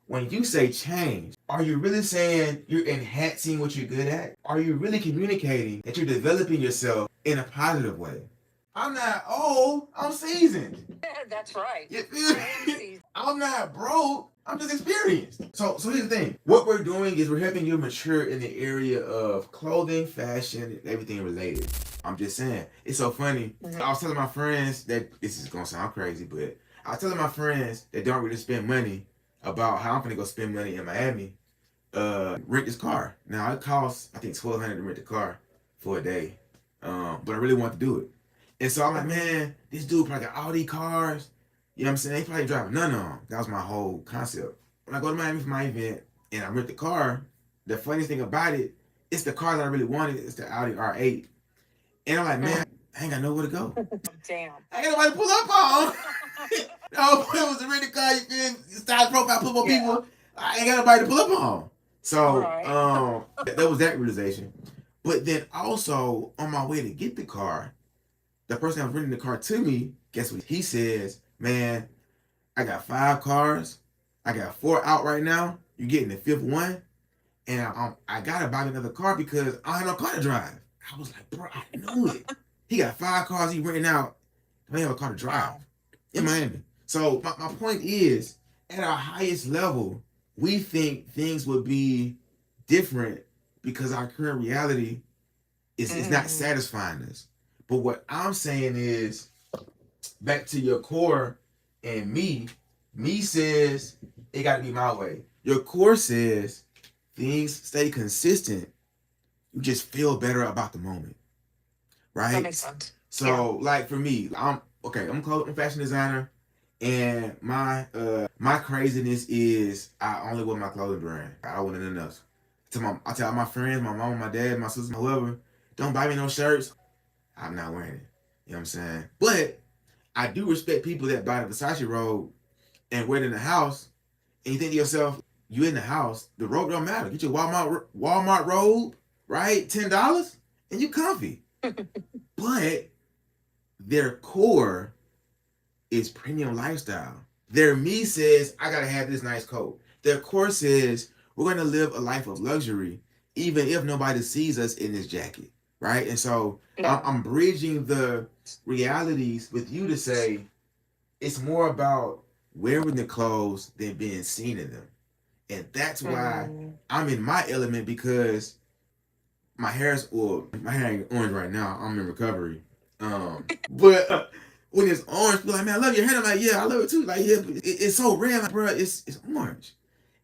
when you say change, are you really saying you're enhancing what you're good at? Are you really communicating that you're developing yourself in a positive way? I'm not old, I'm seasoned. That's right. You feel me? I'm not broke, I'm just experienced. So here's the thing. What we're doing is we're helping you mature in the area of clothing, fashion, and everything related. I'm just saying. It's so funny. I was telling my friends that this is gonna sound crazy, but I was telling my friends that don't really spend money about how I'm gonna go spend money in Miami, rent this car. Now it costs I think $1,200 to rent the car for a day. But I really want to do it. And so I'm like, man, this dude probably got Audi cars. You know what I'm saying? He probably driving none of them. That was my whole concept. When I go to Miami for my event and I rent the car, the funniest thing about it, it's the car that I really wanted. It's the Audi R8. And I'm like, man, I ain't got nowhere to go. Damn. I ain't got nobody to pull up on. The whole point was to rent the car, you feel me? Style profile, put more people. I ain't got nobody to pull up on. So that was that realization. But then also on my way to get the car, the person that was renting the car to me, guess what he says? Man, I got 5 cars. I got 4 out right now. You're getting the 5th one. And I got to buy another car because I don't have no car to drive. I was like, bro, I knew it. He got 5 cars he renting out. I don't have a car to drive in Miami. So my point is, at our highest level, we think things would be different because our current reality is not satisfying us. But what I'm saying is, back to your core and me says it got to be my way. Your core says things stay consistent. You just feel better about the moment, right? That makes sense. So, like for me, I'm a fashion designer, and my craziness is I only wear my clothing brand. I don't wear nothing else. I tell my friends, my mom, my dad, my sister, whoever, don't buy me no shirts. I'm not wearing it. You know what I'm saying? But I do respect people that buy the Versace robe and wear it in the house, and you think to yourself, you in the house, the robe don't matter. Get your Walmart robe, right? $10, and you comfy. But their core is premium lifestyle. Their me says, I gotta have this nice coat. Their core says, we're gonna live a life of luxury, even if nobody sees us in this jacket, right? And so I'm bridging the realities with you to say, it's more about wearing the clothes than being seen in them. And that's why I'm in my element, because my hair ain't orange right now. I'm in recovery. But when it's orange, people like, man, I love your hair. I'm like, yeah, I love it too. Like, yeah, but it's so red, like, bro, it's orange.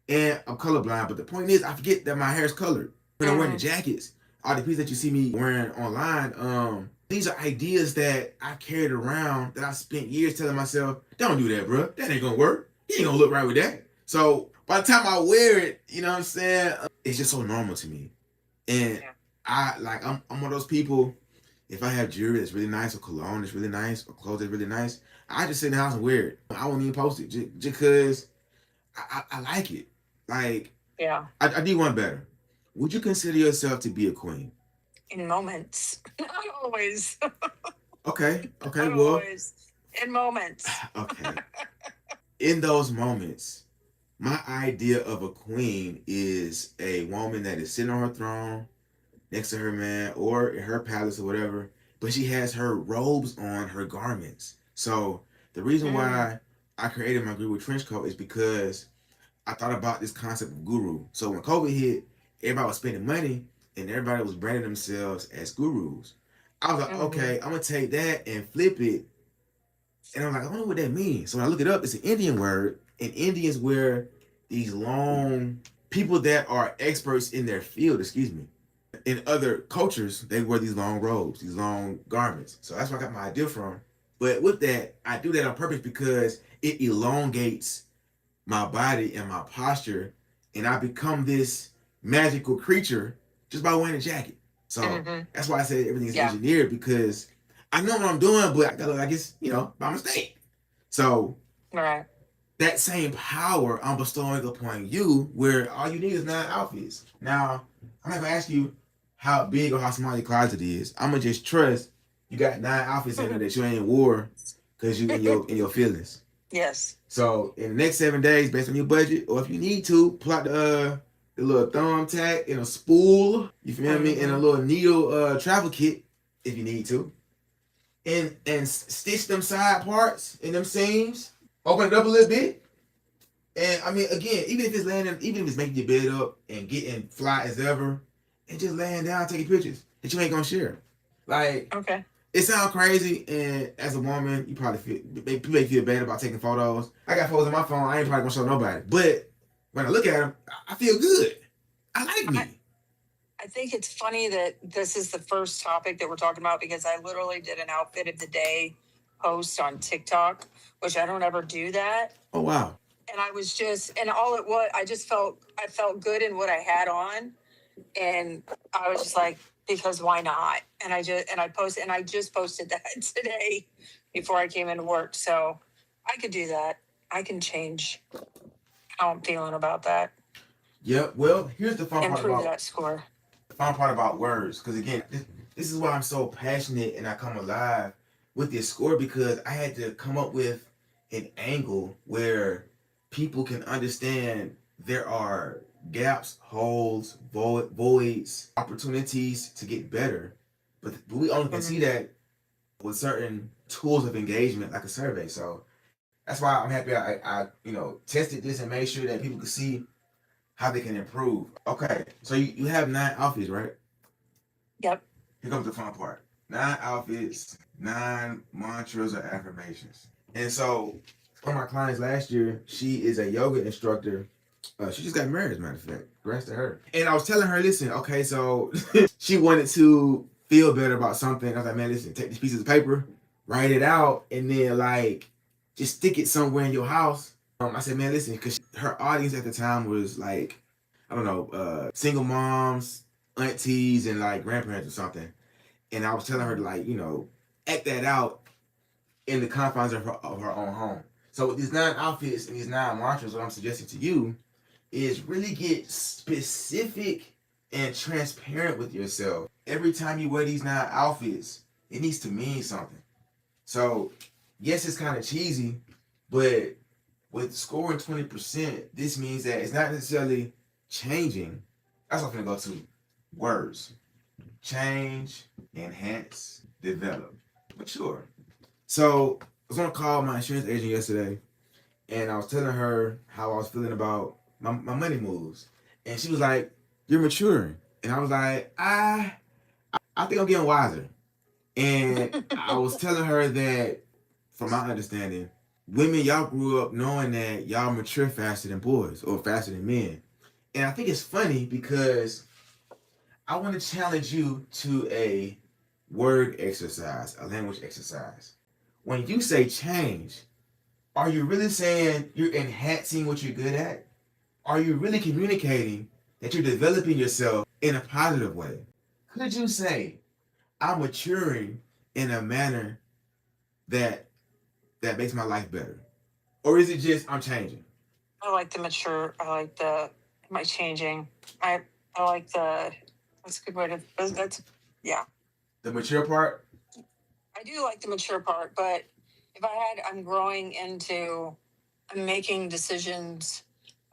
And I'm colorblind, but the point is, I forget that my hair is colored. When I'm wearing the jackets, all the pieces that you see me wearing online, these are ideas that I carried around that I spent years telling myself, don't do that, bro. That ain't gonna work. You ain't gonna look right with that. So by the time I wear it, you know what I'm saying? It's just so normal to me. And I'm one of those people, if I have jewelry that's really nice, or cologne that's really nice, or clothes that's really nice, I just sit in the house and wear it. I won't even post it just because I like it. Like, I do one better. Would you consider yourself to be a queen? In moments. Not always. Okay, Not well. always. In moments. Okay. In those moments, my idea of a queen is a woman that is sitting on her throne next to her man or in her palace or whatever, but she has her robes on, her garments. So the reason why I created my Guru trench coat is because I thought about this concept of guru. So when COVID hit, everybody was spending money and everybody was branding themselves as gurus. I was like, okay, I'm gonna take that and flip it. And I'm like, I don't know what that means. So when I look it up, it's an Indian word, and Indians wear these long, people that are experts in their field, in other cultures, they wear these long robes, these long garments. So that's where I got my idea from. But with that, I do that on purpose because it elongates my body and my posture, and I become this magical creature just by wearing a jacket. So that's why I say everything is engineered, because I know what I'm doing, but I gotta, I guess, by mistake. So that same power I'm bestowing upon you, where all you need is 9 outfits. Now, I'm not gonna ask you how big or how small your closet is. I'm gonna just trust you got 9 outfits in there that you ain't wore because you in your feelings. Yes. So in the next 7 days, based on your budget, or if you need to, pull out the little thumb tack and a spool. You feel me? And a Mm-hmm. little needle travel kit if you need to, and stitch them side parts and them seams. Open it up a little bit. And I mean, again, even if it's landing, even if it's making your bed up and getting fly as ever, and just laying down taking pictures that you ain't gonna share. Like, Okay. it sounds crazy, and as a woman, you probably feel bad about taking photos. I got photos on my phone. I ain't probably gonna show nobody, but when I look at them, I feel good. I like I, me. I think it's funny that this is the first topic that we're talking about because I literally did an outfit of the day post on TikTok, which I don't ever do that. Oh wow. And I was just, and all it was, I felt good in what I had on. And I was just like, because why not? And I just posted that today before I came into work. So I could do that. I can change how I'm feeling about that. Yeah. Well, here's Improve that score. the fun part about words, because again, this is why I'm so passionate and I come alive with this score, because I had to come up with an angle where people can understand there are gaps, holes, voids, opportunities to get better. But we only can see that with certain tools of engagement, like a survey. So that's why I'm happy I tested this and made sure that people could see how they can improve. Okay, so you have 9 outfits, right? Yep. Here comes the fun part. 9 outfits, 9 mantras or affirmations. And so one of my clients last year, she is a yoga instructor. She just got married, as a matter of fact. Congrats to her. And I was telling her, listen, okay, so she wanted to feel better about something. I was like, man, listen, take these pieces of paper, write it out, and then like just stick it somewhere in your house. I said, man, listen, because her audience at the time was like, I don't know, single moms, aunties, and like grandparents or something. And I was telling her to like, act that out in the confines of her own home. So with these 9 outfits and these 9 mantras, what I'm suggesting to you is really get specific and transparent with yourself. Every time you wear these 9 outfits, it needs to mean something. So yes, it's kind of cheesy, but with scoring 20%, this means that it's not necessarily changing. That's what I'm gonna go to. Words. Change, enhance, develop, mature. So I was on a call with my insurance agent yesterday, and I was telling her how I was feeling about my money moves. And she was like, "You're maturing." And I was like, I think I'm getting wiser. And I was telling her that from my understanding, women, y'all grew up knowing that y'all mature faster than boys or faster than men. And I think it's funny because I want to challenge you to a word exercise, a language exercise. When you say change, are you really saying you're enhancing what you're good at? Are you really communicating that you're developing yourself in a positive way? Could you say, I'm maturing in a manner that makes my life better? Or is it just I'm changing? I like the mature. I like the, am I changing? I like the, that's a good way to, yeah. The mature part? I do like the mature part, but if I had, I'm making decisions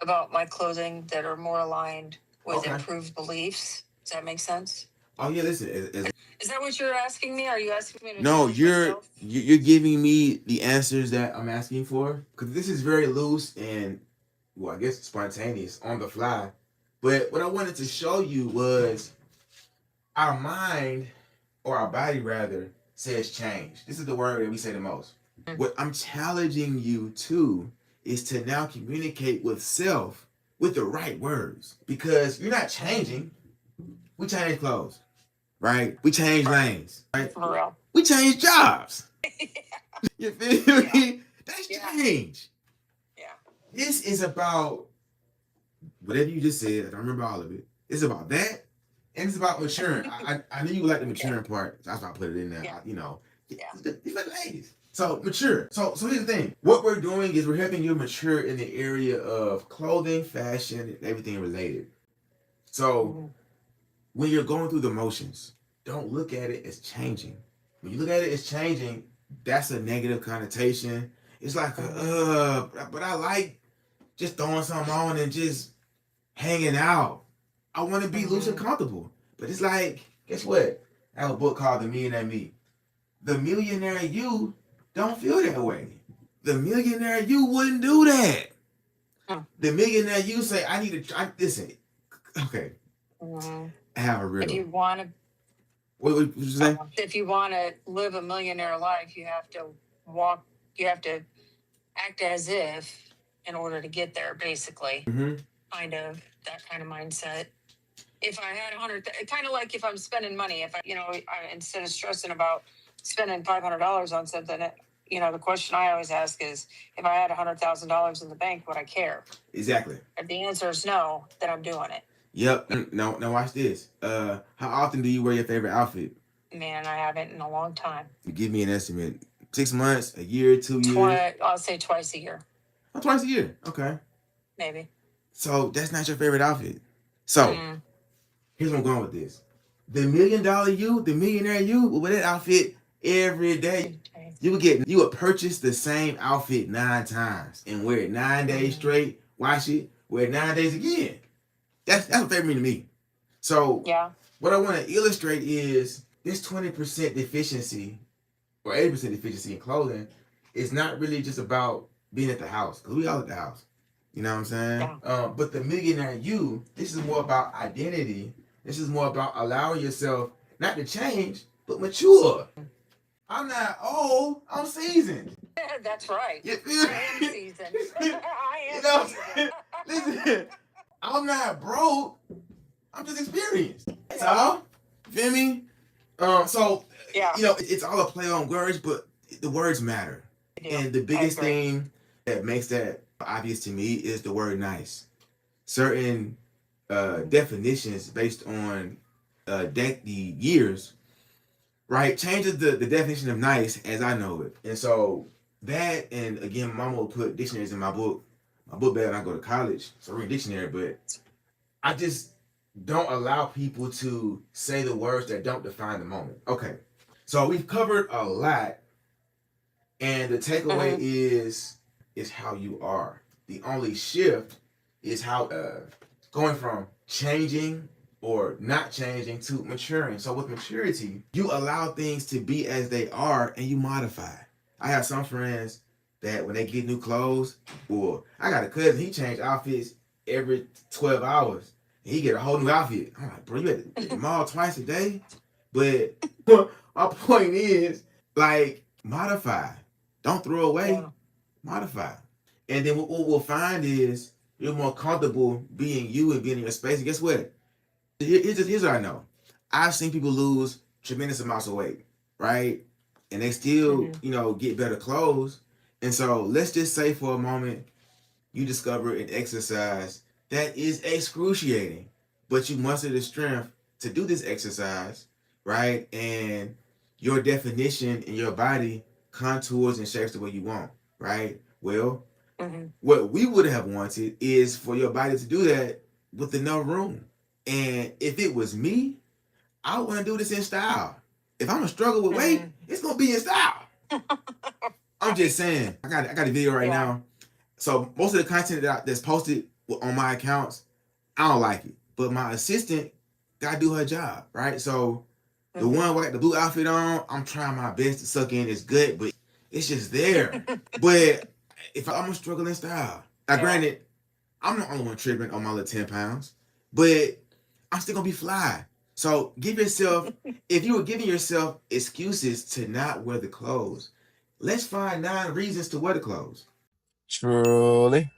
about my clothing that are more aligned with Okay. improved beliefs. Does that make sense? Oh yeah, listen. Is that what you're asking me? Are you asking me to No, challenge myself? you're giving me the answers that I'm asking for, because this is very loose and, well, I guess spontaneous, on the fly. But what I wanted to show you was our mind, or our body rather, says change. This is the word that we say the most. What I'm challenging you to is to now communicate with self with the right words, because you're not changing. We change clothes, right? We change lanes, right? For real. We change jobs. You feel me? That's change. Yeah. This is about whatever you just said. I don't remember all of it. It's about that, and it's about maturing. I knew you would like the maturing part. That's why I put it in there. You like ladies. So mature. So here's the thing. What we're doing is we're helping you mature in the area of clothing, fashion, and everything related. So when you're going through the motions, don't look at it as changing. When you look at it as changing, that's a negative connotation, It's like but I like just throwing something on and just hanging out. I want to be loose and comfortable. But it's like, guess what? I have a book called The Millionaire Me. The millionaire you don't feel that way. The millionaire you wouldn't do that. The millionaire you say, I need to try. Listen, okay. I have a riddle. If you want to, what you say? If you want to live a millionaire life, you have to walk. You have to act as if in order to get there. Basically, kind of that kind of mindset. If I had 100, kind of like if I'm spending money, if I, instead of stressing about spending $500 on something, the question I always ask is, if I had $100,000 in the bank, would I care? Exactly. If the answer is no, then I'm doing it. Yep. Now watch this. How often do you wear your favorite outfit? Man, I haven't in a long time. Give me an estimate. 6 months, a year, 2 years? I'll say twice a year. Oh, twice a year. Okay. Maybe. So that's not your favorite outfit. So here's where I'm going with this. The $1 million you, the millionaire you, will wear that outfit every day. You would purchase the same outfit 9 times and wear it 9 days straight, wash it, wear it 9 days again. That's what favorite mean to me. So what I want to illustrate is this 20% deficiency or 80% deficiency in clothing is not really just about being at the house, because we all at the house. You know what I'm saying? Yeah. But the millionaire you, this is more about identity. This is more about allowing yourself not to change, but mature. I'm not old, I'm seasoned. That's right. I am seasoned. I am seasoned. Listen, I'm not broke, I'm just experienced. That's all. Feel me? So, it's all a play on words, but the words matter. And the biggest thing that makes that obvious to me is the word nice. Certain definitions based on the years, right, changes the definition of nice as I know it. And so that, and again, Mama will put dictionaries in my book bag when I go to college, so I read dictionary, but I just don't allow people to say the words that don't define the moment. Okay, so we've covered a lot, and the takeaway is how you are. The only shift is how going from changing or not changing to maturing. So with maturity, you allow things to be as they are and you modify. I have some friends that when they get new clothes, or I got a cousin, he changed outfits every 12 hours. And he get a whole new outfit. I'm like, bro, you at the mall twice a day? But my point is, like, modify. Don't throw away. Modify. And then what we'll find is you're more comfortable being you and being in your space. And guess what? Here's what I know. I've seen people lose tremendous amounts of weight, right? And they still, get better clothes. And so let's just say for a moment, you discover an exercise that is excruciating, but you muster the strength to do this exercise, right? And your definition in your body contours and shapes the way you want, right? Well, what we would have wanted is for your body to do that with enough room. And if it was me, I want to do this in style. If I'm gonna struggle with weight, it's gonna be in style. I'm just saying. I got a video right now. So most of the content that's posted on my accounts, I don't like it. But my assistant gotta do her job, right? So the one with the blue outfit on, I'm trying my best to suck in. It's good, but it's just there. But if I'm gonna struggle in style, now granted, I'm the only one tripping on my little 10 pounds, but I'm still gonna be fly. So give yourself, if you were giving yourself excuses to not wear the clothes, let's find 9 reasons to wear the clothes. Truly.